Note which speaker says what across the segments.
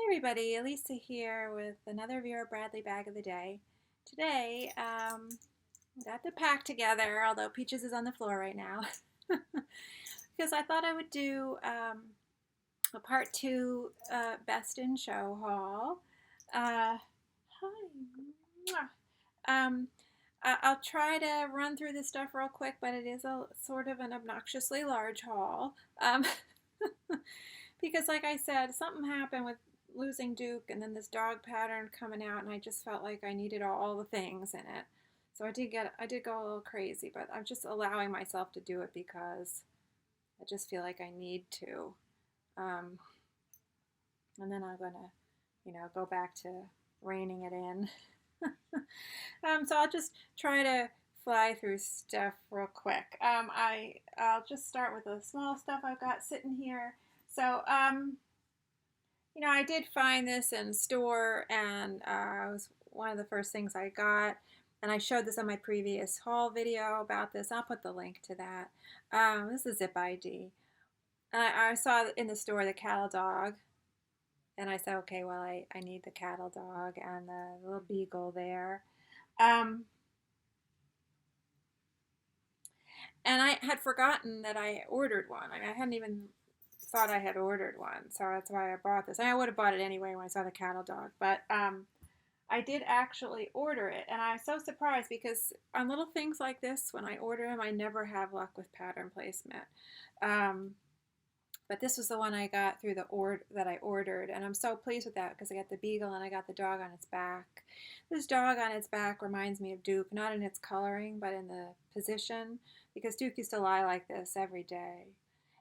Speaker 1: Everybody, Elisa here with another Vera Bradley bag of the day. Today, we got the pack together, although Peaches is on the floor right now, because I thought I would do a part two best in show haul. Hi. I'll try to run through this stuff real quick, but it is a sort of an obnoxiously large haul. Because like I said, something happened with losing Duke and then this dog pattern coming out, and I just felt like I needed all the things in it. So I did go a little crazy, but I'm just allowing myself to do it because I just feel like I need to. And then I'm gonna, go back to reining it in. So I'll just try to fly through stuff real quick. I'll just start with the small stuff I've got sitting here. So, I did find this in store, and it was one of the first things I got. And I showed this on my previous haul video about this. I'll put the link to that. This is Zip ID. And I saw in the store the cattle dog. And I said, okay, well, I need the cattle dog and the little beagle there. And I had forgotten that I ordered one. I hadn't even thought I had ordered one, so that's why I bought this. And I would have bought it anyway when I saw the cattle dog, but I did actually order it, and I was so surprised because on little things like this, when I order them, I never have luck with pattern placement. But this was the one I got through that I ordered, and I'm so pleased with that because I got the beagle and I got the dog on its back. This dog on its back reminds me of Duke, not in its coloring, but in the position, because Duke used to lie like this every day.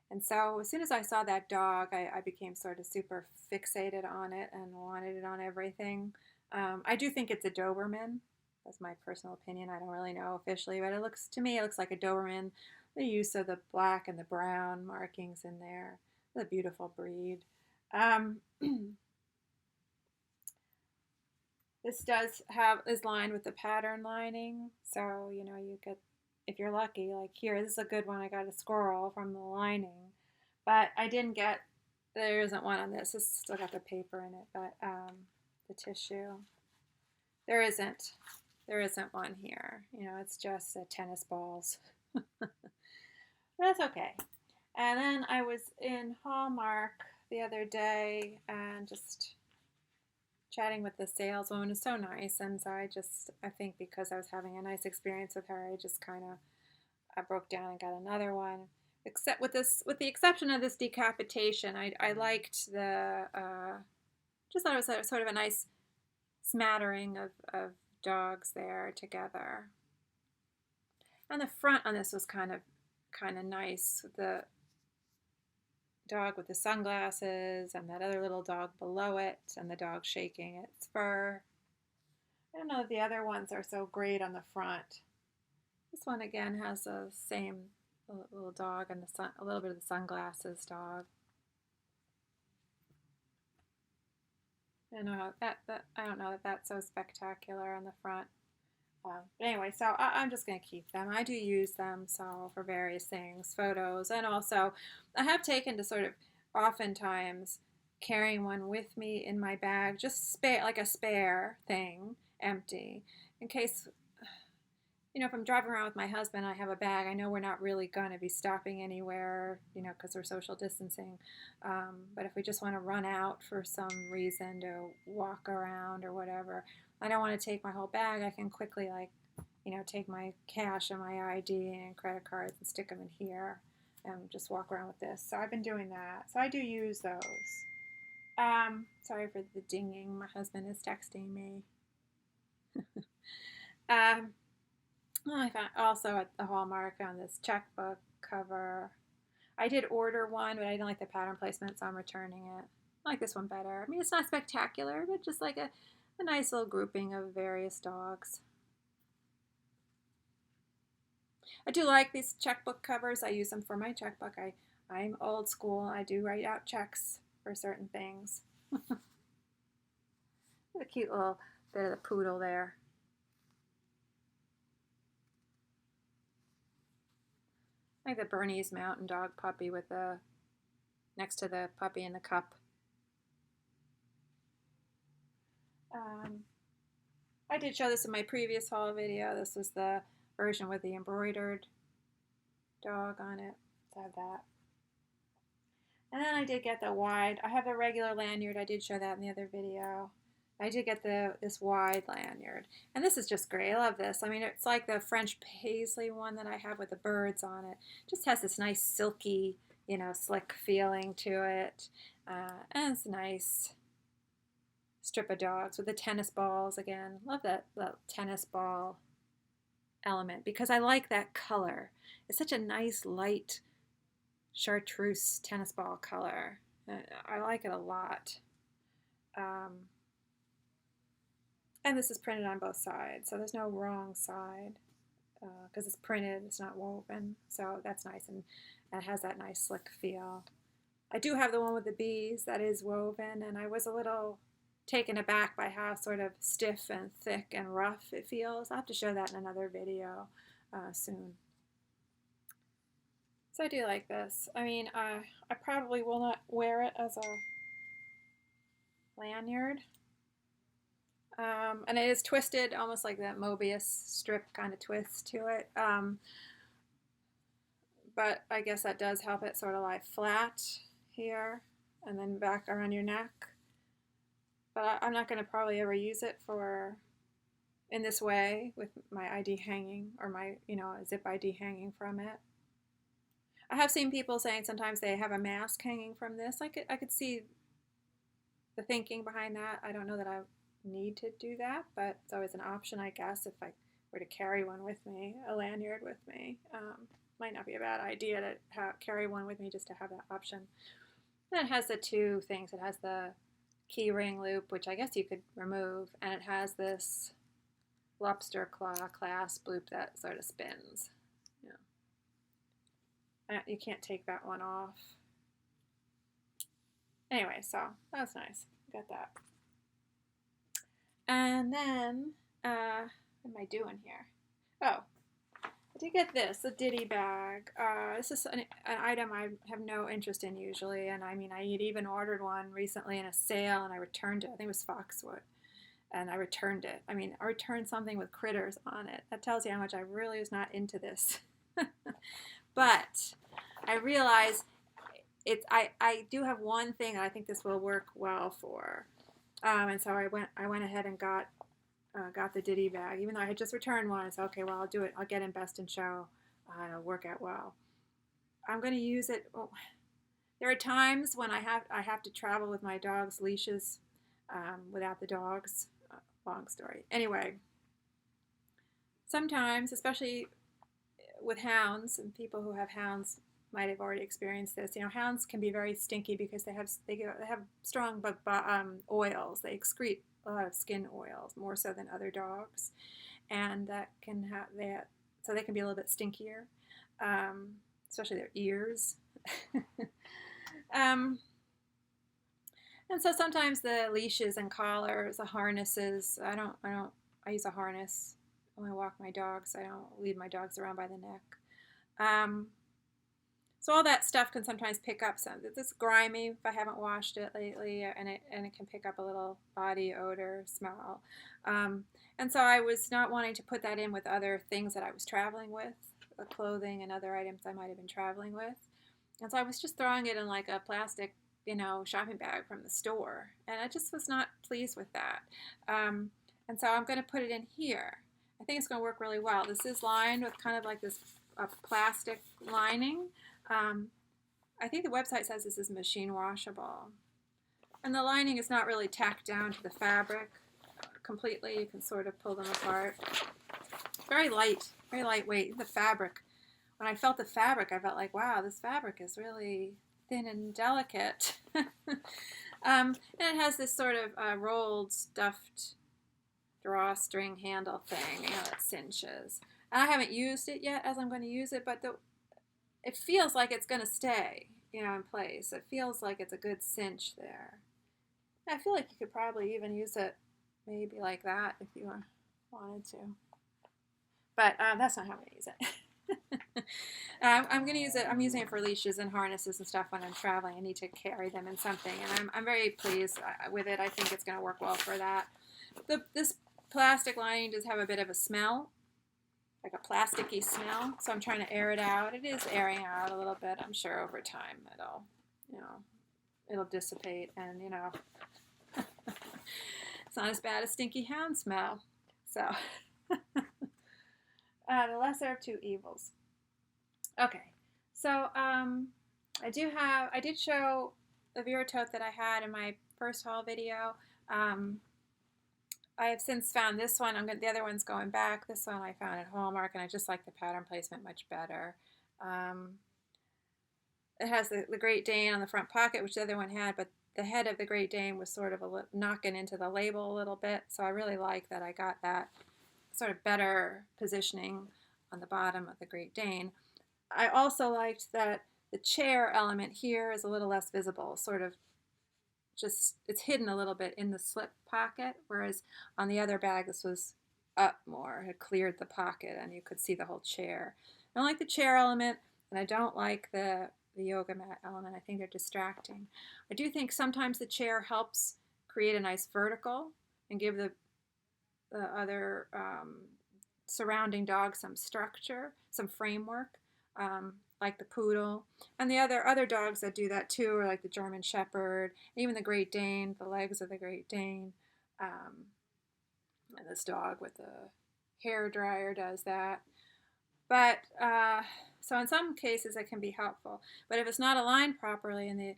Speaker 1: And so as soon as I saw that dog, I became sort of super fixated on it and wanted it on everything. I do think it's a Doberman. That's my personal opinion. I don't really know officially, but to me, it looks like a Doberman. The use of the black and the brown markings in there. The beautiful breed. This is lined with the pattern lining. So, you get, if you're lucky, like here, this is a good one. I got a squirrel from the lining. But there isn't one on this. It's still got the paper in it, but the tissue. There isn't one here. It's just tennis balls. That's okay. And then I was in Hallmark the other day and just chatting with the saleswoman. Is so nice, and so I think because I was having a nice experience with her, I broke down and got another one. Except with the exception of this decapitation, I liked just thought it was sort of a nice smattering of dogs there together. And the front on this was kind of nice. The dog with the sunglasses and that other little dog below it, and the dog shaking its fur. I don't know if the other ones are so great on the front. This one again has the same little dog and a little bit of the sunglasses dog. I don't know that that's so spectacular on the front. But anyway, so I'm just going to keep them. I do use them for various things, photos, and also I have taken to sort of oftentimes carrying one with me in my bag, just like a spare thing, empty, in case, if I'm driving around with my husband, I have a bag. I know we're not really going to be stopping anywhere, because we're social distancing. But if we just want to run out for some reason to walk around or whatever, I don't want to take my whole bag. I can quickly, take my cash and my ID and credit cards and stick them in here and just walk around with this. So I've been doing that. So I do use those. Sorry for the dinging. My husband is texting me. I found also at the Hallmark on this checkbook cover. I did order one, but I didn't like the pattern placement, so I'm returning it. I like this one better. I mean, it's not spectacular, but just like a nice little grouping of various dogs. I do like these checkbook covers. I use them for my checkbook. I'm old school. I do write out checks for certain things. A cute little bit of the poodle there. Like the Bernese Mountain Dog puppy with next to the puppy in the cup. I did show this in my previous haul video. This was the version with the embroidered dog on it. So I have that. And then I did get the wide. I have the regular lanyard. I did show that in the other video. I did get this wide lanyard. And this is just great. I love this. I mean, it's like the French paisley one that I have with the birds on it. Just has this nice silky, you know, slick feeling to it. And it's nice. Strip of dogs with the tennis balls again. Love that tennis ball element because I like that color. It's such a nice light chartreuse tennis ball color. I like it a lot. And this is printed on both sides, so there's no wrong side because it's printed, it's not woven, so that's nice, and it has that nice slick feel. I do have the one with the bees that is woven, and I was a little taken aback by how sort of stiff and thick and rough it feels. I'll have to show that in another video soon. So I do like this. I mean, I probably will not wear it as a lanyard. And it is twisted, almost like that Mobius strip kind of twist to it. But I guess that does help it sort of lie flat here and then back around your neck. But I'm not going to probably ever use it in this way with my ID hanging or my, you know, zip ID hanging from it. I have seen people saying sometimes they have a mask hanging from this. I could see the thinking behind that. I don't know that I need to do that, but it's always an option, I guess, if I were to carry one with me, a lanyard with me. Might not be a bad idea to carry one with me just to have that option. And it has the two things. It has the key ring loop, which I guess you could remove, and it has this lobster claw clasp loop that sort of spins. Yeah. You can't take that one off. Anyway, so that's nice. Got that. And then, what am I doing here? Oh, I did get this, the Ditty Bag. This is an item I have no interest in usually, and I mean, I had even ordered one recently in a sale, and I returned it. I think it was Foxwood, and I returned it. I mean, I returned something with critters on it. That tells you how much I really was not into this. But I realize I do have one thing that I think this will work well for, and so I went ahead and got the Ditty Bag, even though I had just returned one. I said, okay, well, I'll do it. I'll get in best in show. It'll work out well. I'm going to use it. Oh, there are times when I have to travel with my dog's leashes without the dogs. Long story. Anyway, sometimes, especially with hounds, and people who have hounds might have already experienced this. You know, hounds can be very stinky because they have strong oils. They excrete a lot of skin oils, more so than other dogs, and that can have that. So they can be a little bit stinkier, especially their ears. And so sometimes the leashes and collars, the harnesses. I use a harness when I walk my dogs. I don't lead my dogs around by the neck. So all that stuff can sometimes pick up some. It's grimy if I haven't washed it lately, and it can pick up a little body odor smell. And so I was not wanting to put that in with other things that I was traveling with, clothing and other items I might have been traveling with. And so I was just throwing it in like a plastic, shopping bag from the store, and I just was not pleased with that. And so I'm going to put it in here. I think it's going to work really well. This is lined with kind of like this plastic lining. I think the website says this is machine washable. And the lining is not really tacked down to the fabric completely. You can sort of pull them apart. Very light, very lightweight. The fabric, when I felt the fabric, I felt like, wow, this fabric is really thin and delicate. And it has this sort of rolled, stuffed drawstring handle thing, that cinches. And I haven't used it yet as I'm going to use it, but it feels like it's going to stay, in place. It feels like it's a good cinch there. I feel like you could probably even use it maybe like that if you wanted to. But that's not how I'm going to use it. I'm going to use it. I'm using it for leashes and harnesses and stuff when I'm traveling. I need to carry them in something, and I'm very pleased with it. I think it's going to work well for that. This plastic lining does have a bit of a smell, like a plasticky smell, so I'm trying to air it out. It is airing out a little bit. I'm sure over time it'll dissipate, and it's not as bad as stinky hound smell. So the lesser of two evils. Okay, so I did show the Vera tote that I had in my first haul video. I have since found this one. The other one's going back. This one I found at Hallmark, and I just like the pattern placement much better. It has the Great Dane on the front pocket, which the other one had, but the head of the Great Dane was sort of knocking into the label a little bit, so I really like that I got that sort of better positioning on the bottom of the Great Dane. I also liked that the chair element here is a little less visible, sort of just, it's hidden a little bit in the slip pocket, whereas on the other bag this was up more. It cleared the pocket and you could see the whole chair. I don't like the chair element, and I don't like the yoga mat element. I think they're distracting. I do think sometimes the chair helps create a nice vertical and give the other surrounding dog some structure, some framework, like the poodle. And the other dogs that do that too are like the German Shepherd, even the Great Dane, the legs of the Great Dane. And this dog with the hair dryer does that. But so in some cases it can be helpful. But if it's not aligned properly and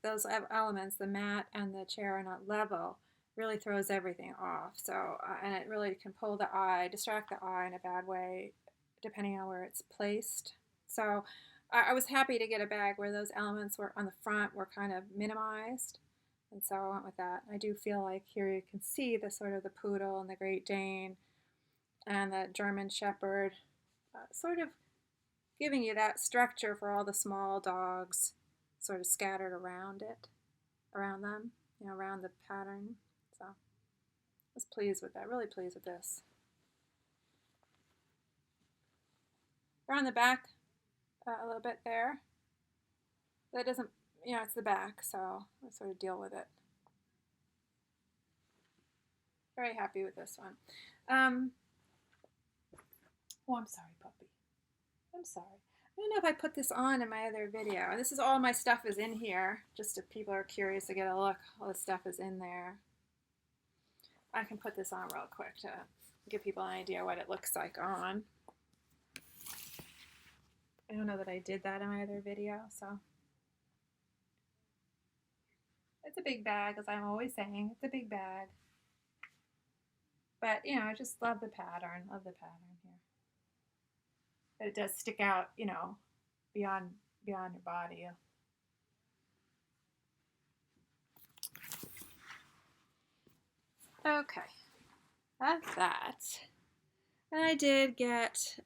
Speaker 1: those elements, the mat and the chair, are not level, really throws everything off. So and it really can pull the eye, distract the eye in a bad way, depending on where it's placed. So I was happy to get a bag where those elements were on the front were kind of minimized, and so I went with that. I do feel like here you can see the sort of the poodle and the Great Dane and the German Shepherd, sort of giving you that structure for all the small dogs sort of scattered around them, around the pattern. So I was pleased with that, really pleased with this. Around the back a little bit there. That doesn't, it's the back, so I sort of deal with it. Very happy with this one. Oh, I'm sorry, puppy. I'm sorry. I don't know if I put this on in my other video. This is all my stuff is in here, just if people are curious to get a look. All the stuff is in there. I can put this on real quick to give people an idea what it looks like on. I don't know that I did that in my other video, so. It's a big bag, as I'm always saying. It's a big bag. But, I just love the pattern. Love the pattern here. But it does stick out, beyond your body. Okay. That's that. And I did get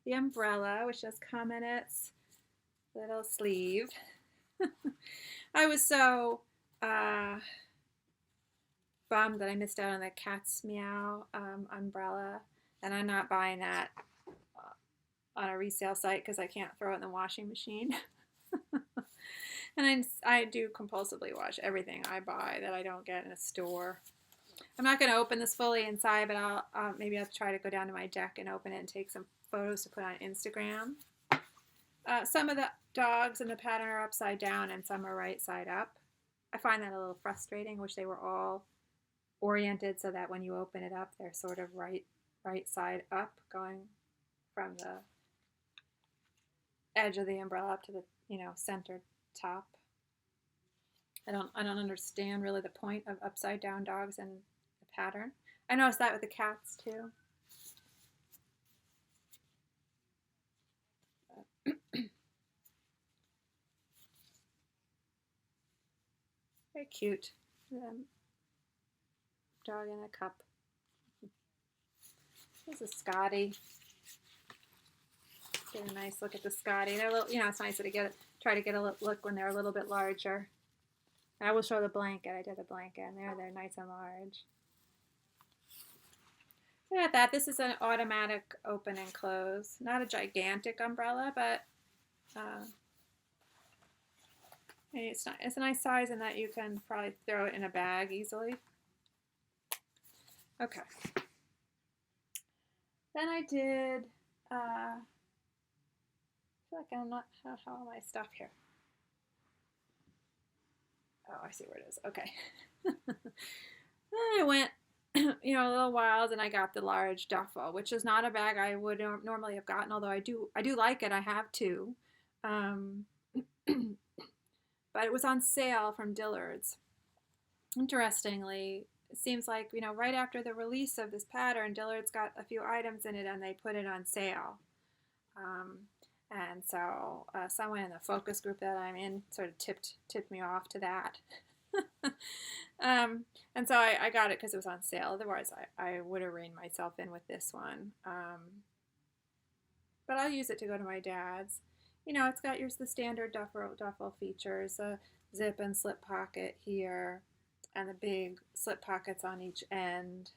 Speaker 1: the umbrella, which does come in its little sleeve. I was so bummed that I missed out on the Cat's Meow umbrella, and I'm not buying that on a resale site because I can't throw it in the washing machine. And I do compulsively wash everything I buy that I don't get in a store. I'm not going to open this fully inside, but maybe I'll try to go down to my deck and open it and take some photos to put on Instagram. Some of the dogs in the pattern are upside down and some are right side up. I find that a little frustrating. I wish they were all oriented so that when you open it up, they're sort of right side up, going from the edge of the umbrella up to the centered top. I don't understand really the point of upside down dogs in the pattern. I noticed that with the cats too. Very cute. Dog in a cup. This is Scotty. Get a nice look at the Scotty. They're a little, it's nice to try to get a look when they're a little bit larger. And I will show the blanket. I did a blanket, and they're nice and large. Look at that. This is an automatic open and close. Not a gigantic umbrella, but it's a nice size in that you can probably throw it in a bag easily. Okay. Then I did, I feel like I'm not, how am I stuff here? Oh, I see where it is. Okay. Then I went, a little wild, and I got the large duffel, which is not a bag I would normally have gotten, although I do like it. I have two. But it was on sale from Dillard's. Interestingly, it seems like, right after the release of this pattern, Dillard's got a few items in it and they put it on sale. And so someone in the focus group that I'm in sort of tipped me off to that. And so I got it because it was on sale. Otherwise, I would have reined myself in with this one. But I'll use it to go to my dad's. It's got the standard duffel features, a zip and slip pocket here, and the big slip pockets on each end.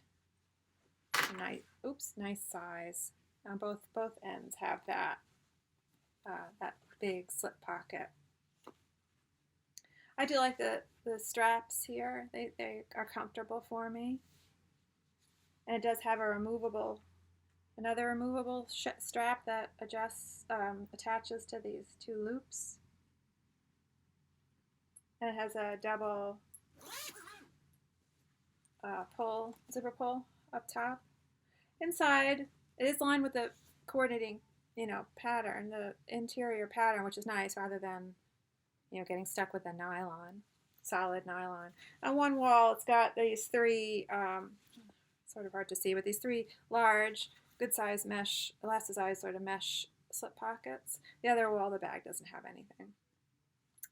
Speaker 1: Nice size. Now both ends have that big slip pocket. I do like the straps here. They are comfortable for me. And it does have another removable strap that attaches to these two loops. And it has a double zipper pull up top. Inside, it is lined with the coordinating, pattern, the interior pattern, which is nice, rather than, getting stuck with the solid nylon. On one wall, it's got these three, sort of hard to see, but these three large, good-sized mesh, elasticized sort of mesh slip pockets. The other wall, the bag doesn't have anything.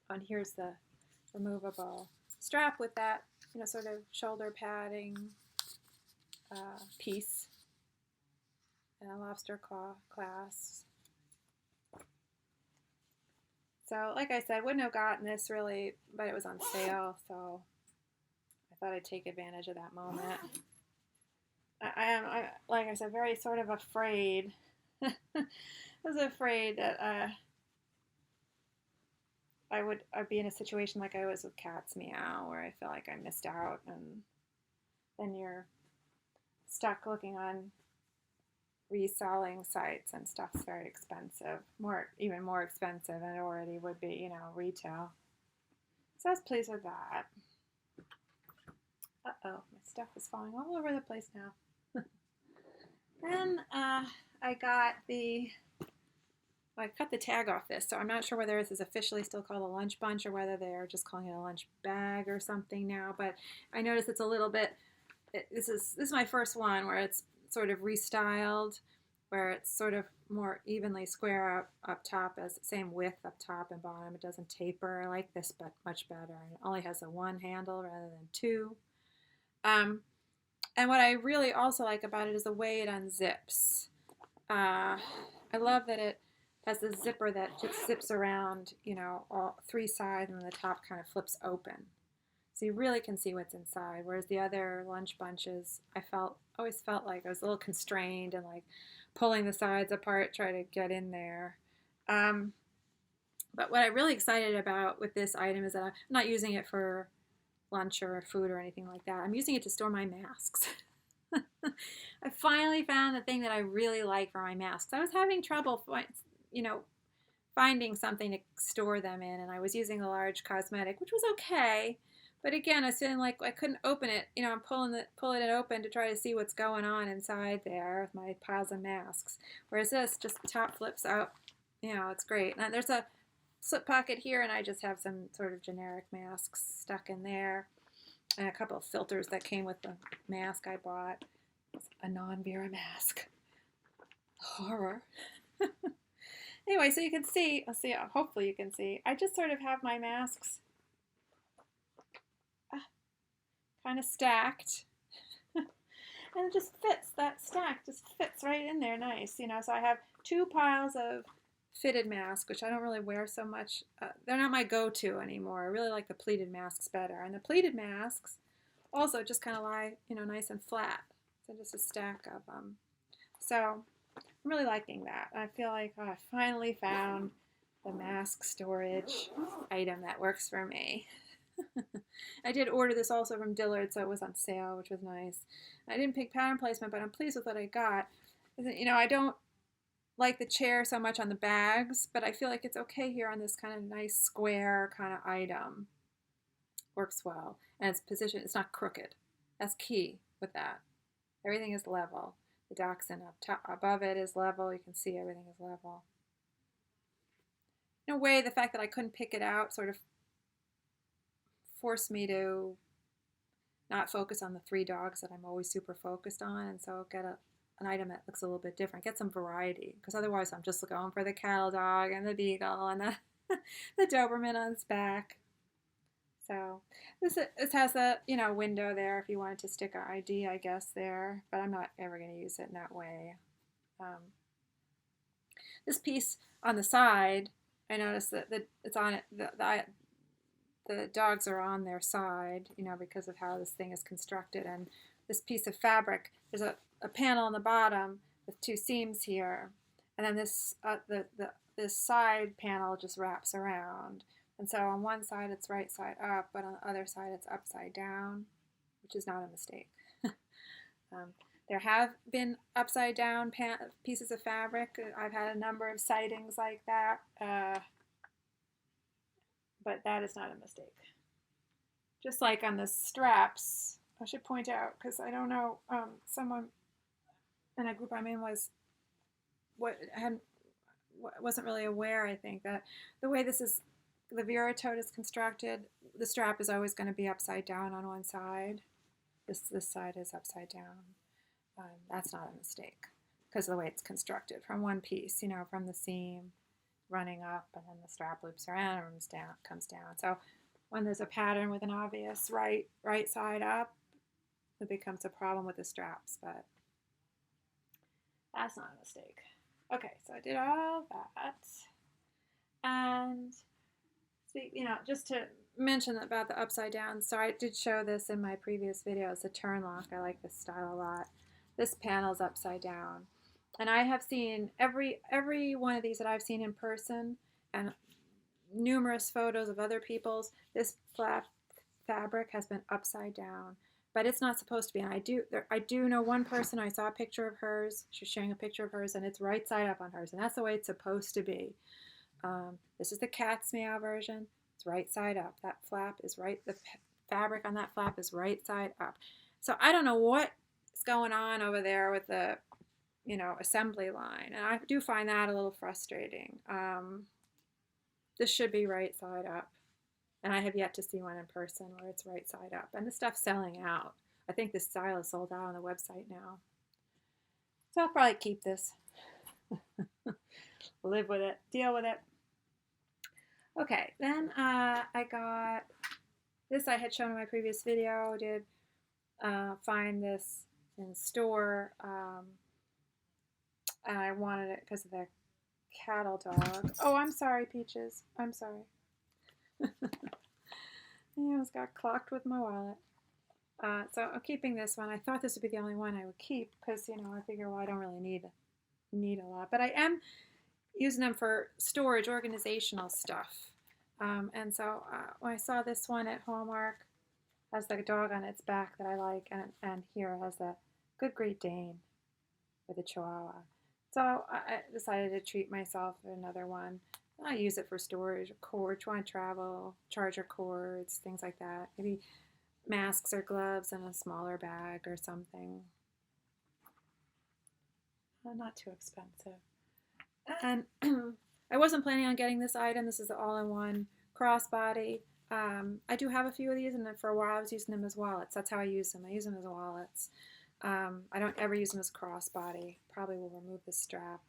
Speaker 1: And here's the removable strap with that, sort of shoulder padding piece, and a lobster claw clasp. So, like I said, wouldn't have gotten this really, but it was on sale, so I thought I'd take advantage of that moment. I like I said, very sort of afraid. I was afraid that I'd be in a situation like I was with Cat's Meow, where I feel like I missed out, and then you're stuck looking on reselling sites, and stuff's very expensive, even more expensive than it already would be, retail. So I was pleased with that. Uh-oh, my stuff is falling all over the place now. Then I got I cut the tag off this, so I'm not sure whether this is officially still called a lunch bunch or whether they're just calling it a lunch bag or something now, but I noticed it's a little bit, this is my first one where it's sort of restyled, where it's sort of more evenly square up top, as same width up top and bottom. It doesn't taper. I like this but much better, and it only has a one handle rather than two. And what I really also like about it is the way it unzips. I love that it has the zipper that just zips around, all three sides, and the top kind of flips open. So you really can see what's inside, whereas the other lunch bunches, I always felt like I was a little constrained and like pulling the sides apart, try to get in there. But what I'm really excited about with this item is that I'm not using it for lunch or food or anything like that. I'm using it to store my masks. I finally found the thing that I really like for my masks. I was having trouble, finding something to store them in, and I was using a large cosmetic, which was okay. But again, I was feeling like I couldn't open it. I'm pulling it open to try to see what's going on inside there with my piles of masks. Whereas this, just the top flips out. It's great. And there's a slip pocket here, and I just have some sort of generic masks stuck in there, and a couple of filters that came with the mask I bought. It's a non-Vera mask. Horror. Anyway, so you can see, hopefully you can see, I just sort of have my masks kind of stacked. And it just fits, that stack just fits right in there nice, so I have two piles of fitted masks, which I don't really wear so much. They're not my go-to anymore. I really like the pleated masks better. And the pleated masks also just kind of lie, nice and flat. So just a stack of them. So I'm really liking that. I feel like I finally found the mask storage item that works for me. I did order this also from Dillard, so it was on sale, which was nice. I didn't pick pattern placement, but I'm pleased with what I got. You know, I don't like the chair so much on the bags, but I feel like it's okay here on this kind of nice square kind of item. Works well. And it's positioned, it's not crooked. That's key with that. Everything is level. The dachshund up top, above it is level. You can see everything is level. In a way, the fact that I couldn't pick it out sort of forced me to not focus on the 3 dogs that I'm always super focused on, and so get an item that looks a little bit different. Get some variety, because otherwise I'm just going for the cattle dog and the beagle and the Doberman on its back. So this has a window there if you wanted to stick an ID, I guess, there, but I'm not ever going to use it in that way. This piece on the side, I noticed that it's on it. The dogs are on their side, because of how this thing is constructed. And this piece of fabric, there's a panel on the bottom with 2 seams here, and then this this side panel just wraps around. And so on one side it's right side up, but on the other side it's upside down, which is not a mistake. There have been upside down pieces of fabric. I've had a number of sightings like that, but that is not a mistake. Just like on the straps, I should point out, because I don't know, someone in a group I'm in wasn't really aware, I think, that the way the Vera tote is constructed, the strap is always going to be upside down on one side. This side is upside down. That's not a mistake, because of the way it's constructed from one piece, from the seam running up, and then the strap loops around and comes down. So when there's a pattern with an obvious right side up, it becomes a problem with the straps, but that's not a mistake. Okay, so I did all that. And just to mention about the upside down, so I did show this in my previous videos, the turn lock. I like this style a lot. This panel's upside down. And I have seen every one of these that I've seen in person, and numerous photos of other people's, this flat fabric has been upside down, but it's not supposed to be. And I do know one person, I saw a picture of hers, she's sharing a picture of hers, and it's right side up on hers, and that's the way it's supposed to be. This is the cat's meow version. It's right side up. That flap is right, the fabric on that flap is right side up. So I don't know what's going on over there with the assembly line, and I do find that a little frustrating. This should be right side up, and I have yet to see one in person where it's right side up, and the stuff's selling out. I think this style is sold out on the website now, so I'll probably keep this. Live with it, deal with it. Okay, then I got this. I had shown in my previous video. Did find this in the store, and I wanted it because of the cattle dog. Oh, I'm sorry, Peaches. I'm sorry. I almost got clocked with my wallet. So I'm keeping this one. I thought this would be the only one I would keep because, I figure, well, I don't really need a lot. But I am using them for storage, organizational stuff. And so when I saw this one at Hallmark, has the dog on its back that I like, and here it has a good Great Dane with a Chihuahua. So I decided to treat myself with another one. I use it for storage, cords, want to travel, charger cords, things like that. Maybe masks or gloves in a smaller bag or something. Not too expensive. And I wasn't planning on getting this item. This is the all-in-one crossbody. I do have a few of these, and for a while I was using them as wallets. That's how I use them. I use them as wallets. I don't ever use them as crossbody. Probably will remove the strap.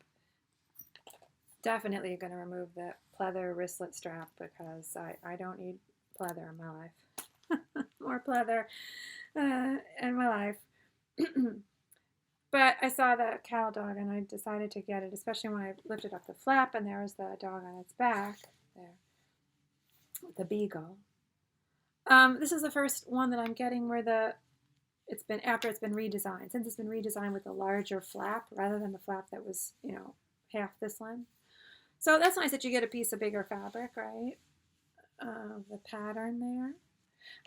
Speaker 1: Definitely going to remove the pleather wristlet strap because I don't need pleather in my life. More pleather in my life. But I saw the cattle dog and I decided to get it, especially when I lifted up the flap and there was the dog on its back there, the Beagle. This is the first one that I'm getting where it's been redesigned. Since it's been redesigned with a larger flap rather than the flap that was, half this length. So that's nice that you get a piece of bigger fabric, right? The pattern there.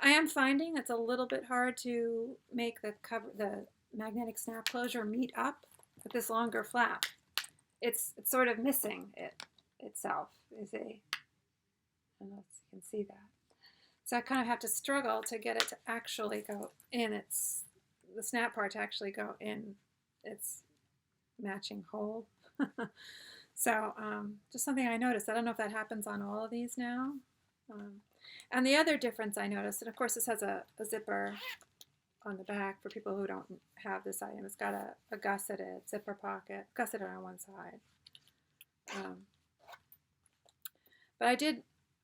Speaker 1: I am finding it's a little bit hard to make the magnetic snap closure meet up with this longer flap. It's sort of missing itself. You see, I don't know if you can see that. So I kind of have to struggle to get it to actually go in the snap part to actually go in its matching hole. So just something I noticed. I don't know if that happens on all of these now. And the other difference I noticed, and of course this has a zipper on the back for people who don't have this item. It's got a gusseted zipper pocket, gusseted on one side. But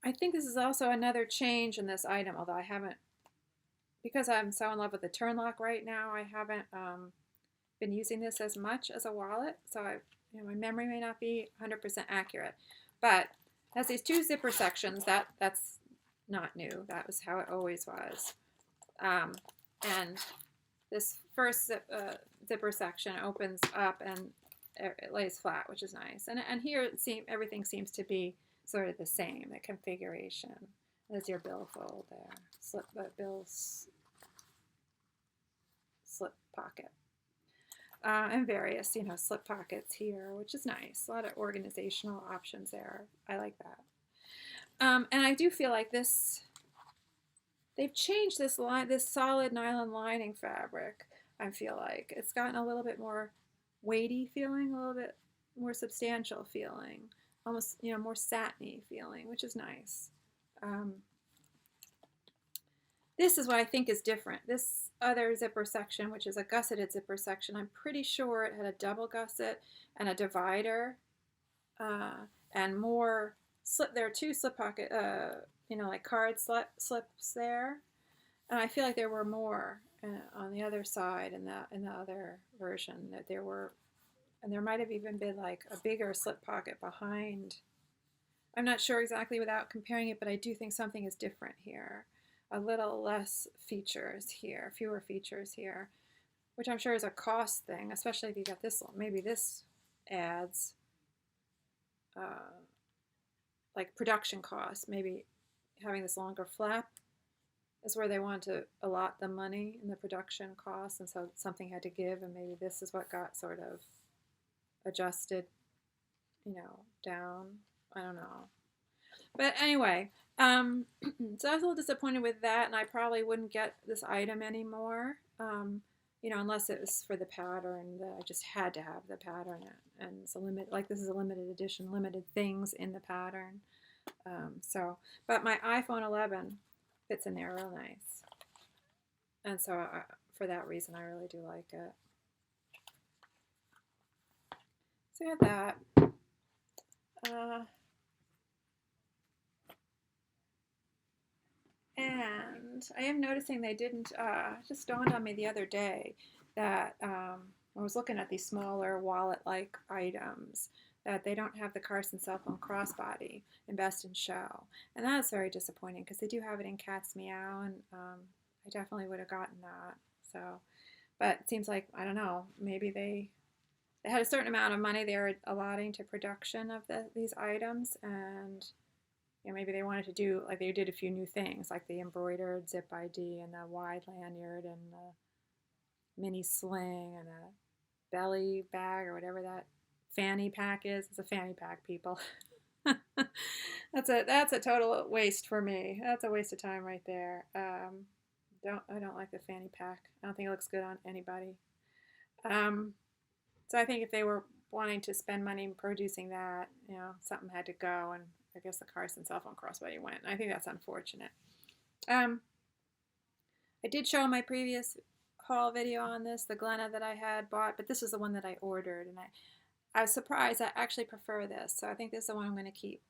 Speaker 1: I think this is also another change in this item, although I haven't, because I'm so in love with the turn lock right now, I haven't been using this as much as a wallet, so my memory may not be 100% accurate. But it has these two zipper sections. That's not new. That was how it always was. And this first zipper section opens up and it lays flat, which is nice. And here everything seems to be sort of the same, the configuration. There's your billfold there, slip pocket. And various, slip pockets here, which is nice. A lot of organizational options there. I like that. And I do feel like they've changed this solid nylon lining fabric. I feel like it's gotten a little bit more weighty feeling, a little bit more substantial feeling, almost, more satiny feeling, which is nice. This is what I think is different. This other zipper section, which is a gusseted zipper section, I'm pretty sure it had a double gusset and a divider, and more slip. There are two slip pocket, like card slips there, and I feel like there were more on the other side in the other version. That there were, and there might have even been like a bigger slip pocket behind. I'm not sure exactly without comparing it, but I do think something is different here. A little less features here, fewer features here, which I'm sure is a cost thing, especially if you got this one. Maybe this adds like production costs. Maybe having this longer flap is where they want to allot the money in the production costs, and so something had to give, and maybe this is what got sort of adjusted, down. I don't know. But anyway, so I was a little disappointed with that, and I probably wouldn't get this item anymore, unless it was for the pattern. That I just had to have the pattern, and it's a this is a limited edition, limited things in the pattern. But my iPhone 11 fits in there real nice, and so for that reason, I really do like it. So I got that. And I am noticing they didn't, just dawned on me the other day that I was looking at these smaller wallet-like items, that they don't have the Carson cell phone crossbody in Best in Show. And that's very disappointing because they do have it in Cat's Meow, and I definitely would have gotten that. So, but it seems like, I don't know, maybe they had a certain amount of money they were allotting to production of these items, and maybe they wanted to do, like they did a few new things, like the embroidered zip ID and the wide lanyard and the mini sling and a belly bag or whatever that fanny pack is. It's a fanny pack, people. That's a total waste for me. That's a waste of time right there. I don't like the fanny pack. I don't think it looks good on anybody. So I think if they were wanting to spend money producing that, something had to go, and I guess the Carson cell phone crossbody went. I think that's unfortunate. I did show my previous haul video on this, the Glenna that I had bought, but this is the one that I ordered, and I was surprised. I actually prefer this, so I think this is the one I'm going to keep.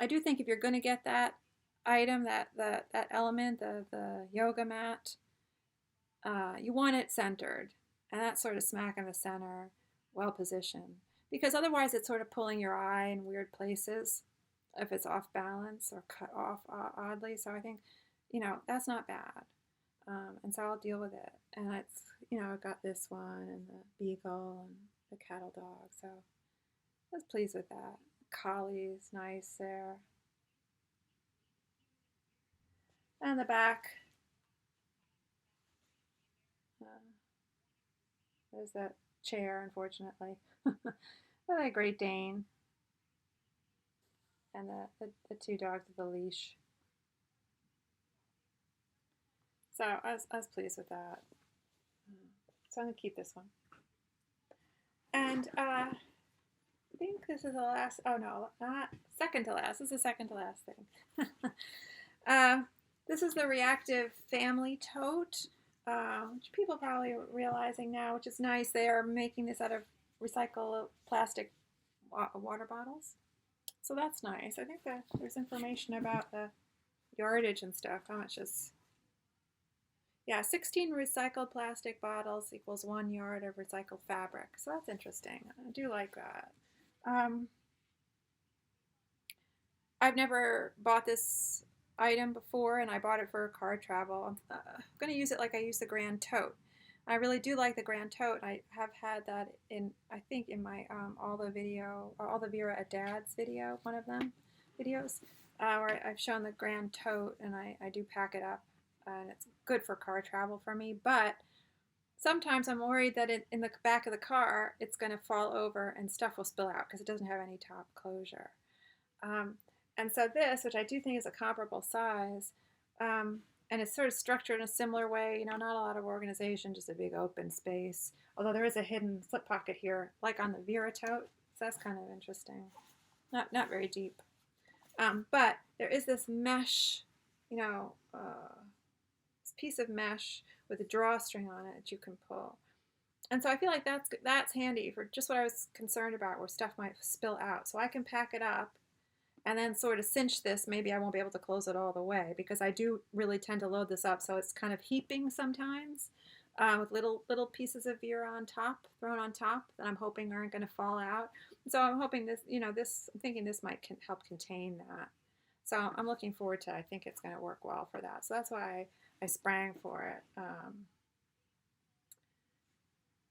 Speaker 1: I do think if you're going to get that item, that element, the yoga mat, you want it centered, and that's sort of smack in the center, well positioned, because otherwise it's sort of pulling your eye in weird places if it's off balance or cut off oddly. So I think, that's not bad. And so I'll deal with it. And it's, I got this one and the Beagle and the cattle dog. So I was pleased with that. Collie's nice there. And the back, there's that chair, unfortunately. But a Great Dane and the two dogs with the leash. So I was pleased with that. So I'm going to keep this one. And I think this is the last, oh no, not second to last. This is the second to last thing. This is the ReActive family tote, which people probably are realizing now, which is nice. They are making this out of recycled plastic water bottles. So that's nice. I think that there's information about the yardage and stuff, how much is, yeah, 16 recycled plastic bottles equals 1 yard of recycled fabric. So that's interesting. I do like that. I've never bought this item before, and I bought it for car travel. I'm going to use it like I use the Grand Tote. I really do like the Grand Tote. I have had that in, I think, in my all the Vera at Dad's video, one of them videos, where I've shown the Grand Tote, and I do pack it up, and it's good for car travel for me. But sometimes I'm worried that in the back of the car, it's going to fall over and stuff will spill out because it doesn't have any top closure. And so this, which I do think is a comparable size, and it's sort of structured in a similar way, you know, not a lot of organization, just a big open space. Although there is a hidden slip pocket here, like on the Vera tote, so that's kind of interesting. Not very deep. But there is this mesh, you know, this piece of mesh with a drawstring on it that you can pull. And so I feel like that's handy for just what I was concerned about, where stuff might spill out. So I can pack it up and then sort of cinch this. Maybe I won't be able to close it all the way because I do really tend to load this up, so it's kind of heaping sometimes with little pieces of Vera on top, thrown on top, that I'm hoping aren't going to fall out. So I'm hoping this, you know, I'm thinking this might help contain that. So I'm looking forward to it. I think it's going to work well for that. So that's why I sprang for it.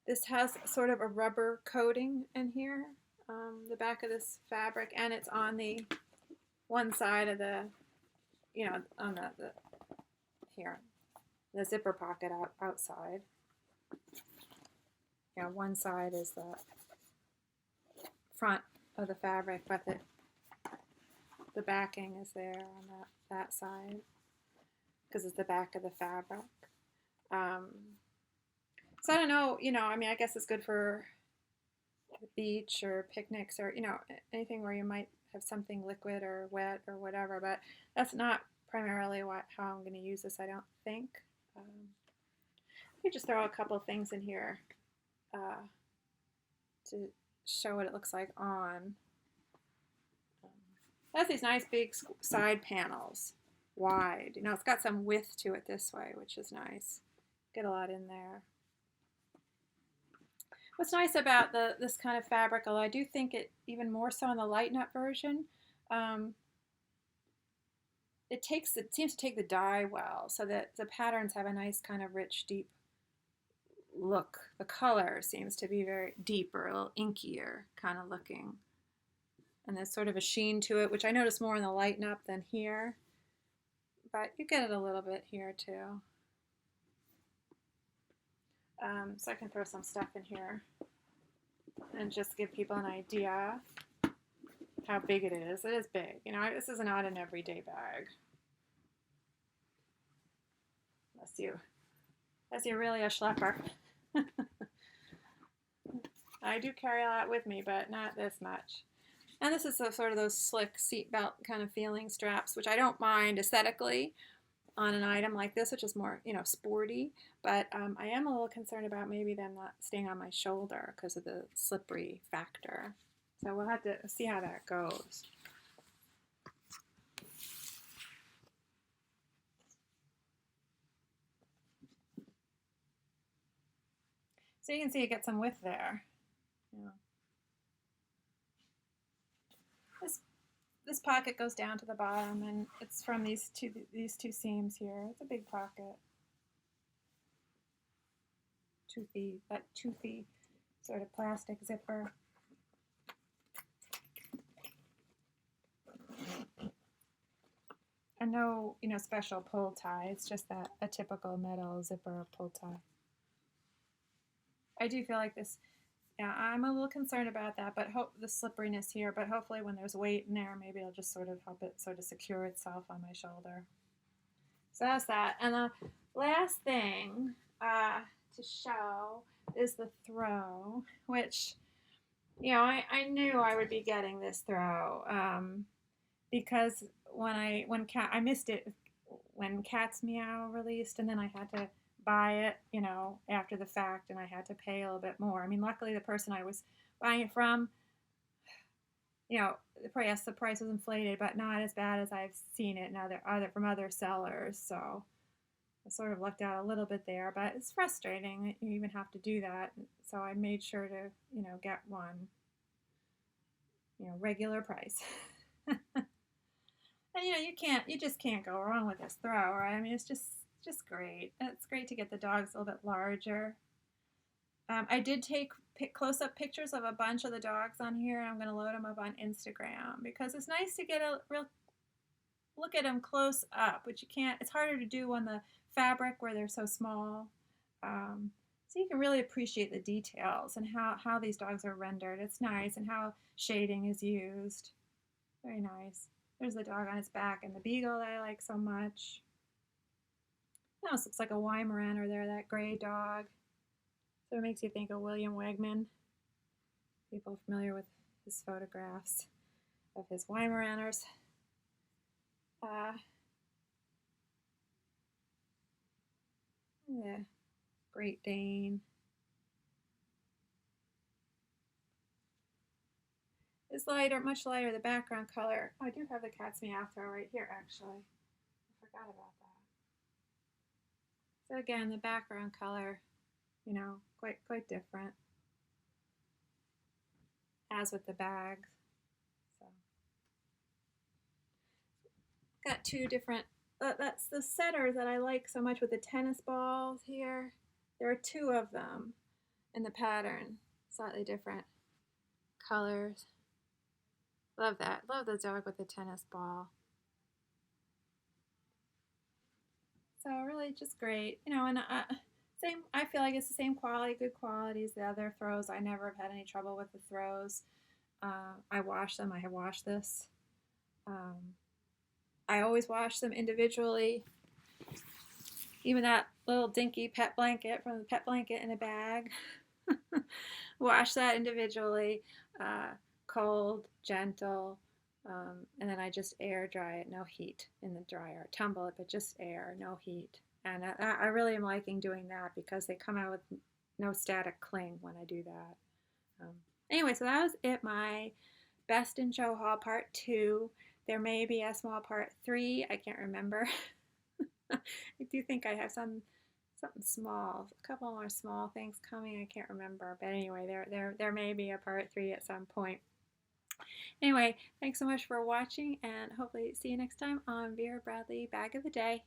Speaker 1: This has sort of a rubber coating in here, the back of this fabric, and it's on the one side of the, you know, on the here, the zipper pocket outside. Yeah, one side is the front of the fabric, but the backing is there on that side because it's the back of the fabric. So I don't know, you know, I mean, I guess it's good for the beach or picnics or, you know, anything where you might have something liquid or wet or whatever, but that's not primarily how I'm going to use this, I don't think. Let me just throw a couple things in here to show what it looks like on. It has these nice big side panels, wide. You know, it's got some width to it this way, which is nice. Get a lot in there. What's nice about this kind of fabric, although I do think it even more so in the light nut version, it seems to take the dye well, so that the patterns have a nice kind of rich, deep look. The color seems to be very deeper, a little inkier kind of looking. And there's sort of a sheen to it, which I notice more in the light nut than here. But you get it a little bit here too. So I can throw some stuff in here and just give people an idea how big it is. It is big. You know, this is not an everyday bag. Unless you're really a schlepper. I do carry a lot with me, but not this much. And this is sort of those slick seatbelt kind of feeling straps, which I don't mind aesthetically on an item like this, which is more, you know, sporty, but I am a little concerned about maybe them not staying on my shoulder because of the slippery factor. So we'll have to see how that goes. So you can see you get some width there. Yeah. This pocket goes down to the bottom, and it's from these two seams here. It's a big pocket. That toothy sort of plastic zipper. And no, special pull tie. It's just that a typical metal zipper pull tie. I do feel like this, yeah, I'm a little concerned about that, but hope the slipperiness here, but hopefully when there's weight in there, maybe it'll just sort of help it sort of secure itself on my shoulder. So that's that. And the last thing to show is the throw, which, I knew I would be getting this throw because I missed it when Cat's Meow released, and then I had to buy it, after the fact, and I had to pay a little bit more. I mean, luckily the person I was buying it from, the price was inflated, but not as bad as I've seen it from other sellers. So I sort of lucked out a little bit there, but it's frustrating that you even have to do that. So I made sure to, get one, regular price. And you just can't go wrong with this throw, right? I mean, it's just great. It's great to get the dogs a little bit larger. I did take close-up pictures of a bunch of the dogs on here, and I'm going to load them up on Instagram because it's nice to get a real look at them close up, which you can't. It's harder to do on the fabric where they're so small. So you can really appreciate the details and how these dogs are rendered. It's nice, and how shading is used. Very nice. There's the dog on its back and the Beagle that I like so much. That almost looks like a Weimaraner there, that gray dog. So it makes you think of William Wegman. People familiar with his photographs of his Weimaraners. Yeah, Great Dane. It's lighter, much lighter, the background color. Oh, I do have the Cat's Meow throw right here, actually. I forgot about that. So again, the background color, quite different. As with the bag. So got two different, that's the setters that I like so much with the tennis balls here. There are two of them in the pattern, slightly different colors. Love that. Love the dog with the tennis ball. So really just great. And same, I feel like it's the same quality, good quality as the other throws. I never have had any trouble with the throws. I wash them. I have washed this. I always wash them individually. Even that little dinky pet blanket from the pet blanket in a bag. Wash that individually. Cold, gentle, and then I just air dry it, no heat in the dryer. Tumble it, but just air, no heat. And I really am liking doing that because they come out with no static cling when I do that. Anyway, so that was it, my Best in Show haul part 2. There may be a small part 3. I can't remember. I do think I have something small, a couple more small things coming. I can't remember, but anyway, there may be a part 3 at some point. Anyway, thanks so much for watching, and hopefully see you next time on Vera Bradley Bag of the Day.